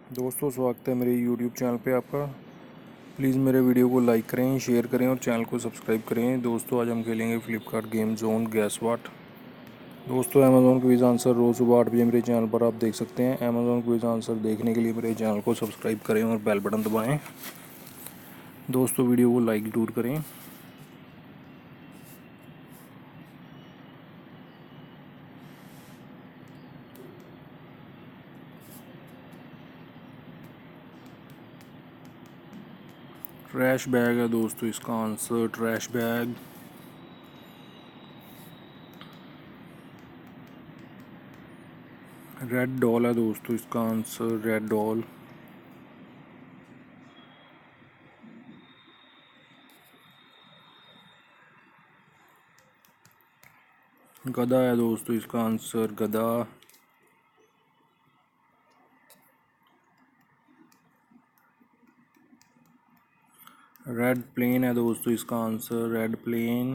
दोस्तों, स्वागत है मेरे यूट्यूब चैनल पे आपका। प्लीज़ मेरे वीडियो को लाइक करें, शेयर करें और चैनल को सब्सक्राइब करें। दोस्तों, आज हम खेलेंगे फ्लिपकार्ट गेम जोन गैस वाट। दोस्तों, अमेज़ॉन क्विज आंसर रोज़ सुबह 8 बजे मेरे चैनल पर आप देख सकते हैं। अमेज़ॉन क्विज आंसर देखने के लिए मेरे चैनल को सब्सक्राइब करें और बेल बटन दबाएँ। दोस्तों, वीडियो को लाइक ज़रूर करें। ट्रैश बैग है दोस्तों इसका answer, trash bag. Red doll है दोस्तों इसका आंसर, रेड डॉल। गधा है दोस्तों इसका आंसर, गधा। रेड प्लेन है दोस्तों इसका answer, red plane.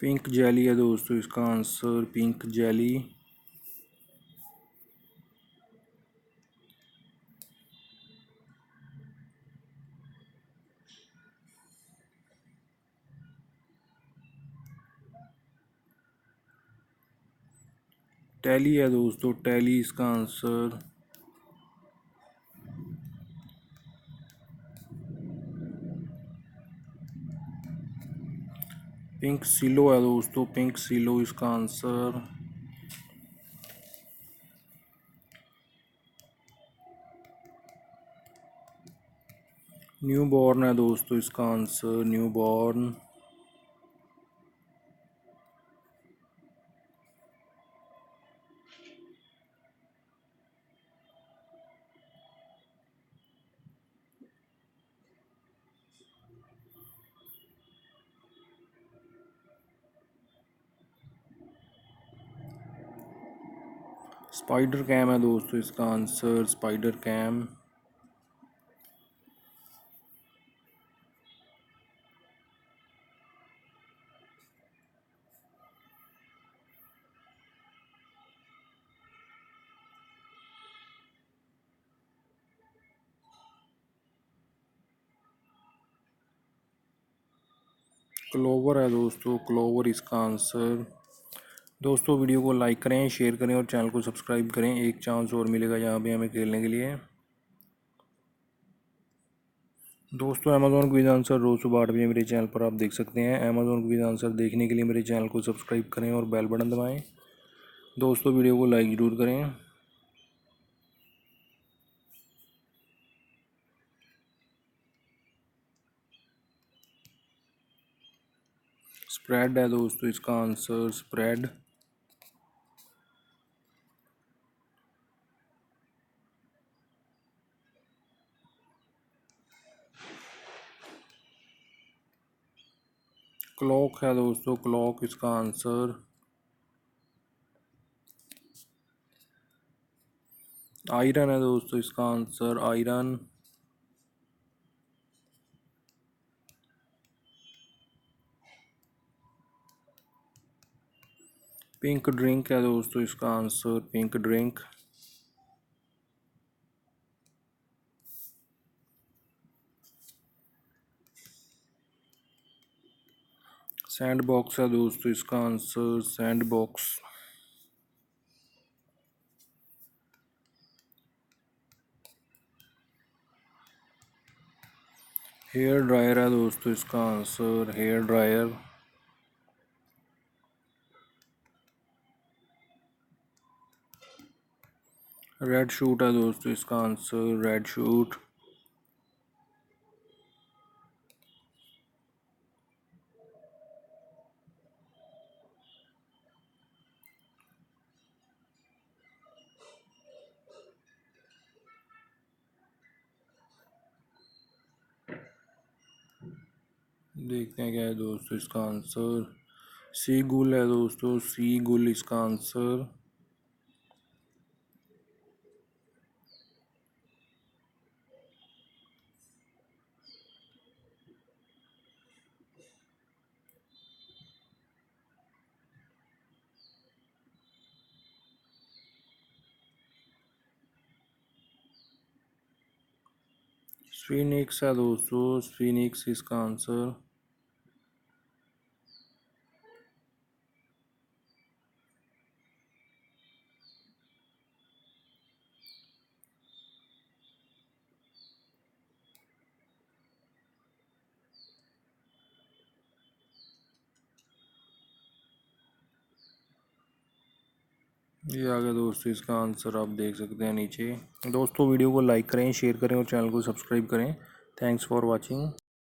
Pink jelly है दोस्तों इसका आंसर, पिंक जेली। टैली है दोस्तों, टैली इसका आंसर। पिंक सिलो है दोस्तों, पिंक सिलो इसका आंसर। न्यू बॉर्न है दोस्तों इसका answer, new born. Spider cam है दोस्तों इसका आंसर, स्पाइडर कैम। क्लोवर है दोस्तों, क्लोवर इसका आंसर। दोस्तों, वीडियो को लाइक करें, शेयर करें और चैनल को सब्सक्राइब करें। एक चांस और मिलेगा यहाँ पे हमें खेलने के लिए। दोस्तों, अमेज़ॉन क्विज आंसर रोज़ सुबह 8 बजे मेरे चैनल पर आप देख सकते हैं। अमेज़ॉन क्विज आंसर देखने के लिए मेरे चैनल को सब्सक्राइब करें और बेल बटन दबाएं। दोस्तों, वीडियो को लाइक ज़रूर करें। स्प्रेड है दोस्तों इसका आंसर, स्प्रेड। क्लॉक है दोस्तों, क्लॉक इसका आंसर। आयरन है दोस्तों इसका आंसर, आयरन। पिंक ड्रिंक है दोस्तों इसका answer, pink drink. Sand box है दोस्तों इसका answer, sand box. Hair dryer है दोस्तों इसका answer, hair dryer. Red shoot है दोस्तों इसका आंसर, रेड शूट। देखते हैं क्या है दोस्तों इसका आंसर। सी गुल है दोस्तों, सी गुल इसका आंसर। स्फीनिक्स है दोस्तों, स्फीनिक्स इसका आंसर। ये आ गया दोस्तों इसका आंसर, आप देख सकते हैं नीचे। दोस्तों वीडियो को लाइक करें, शेयर करें और चैनल को सब्सक्राइब करें। Thanks for watching.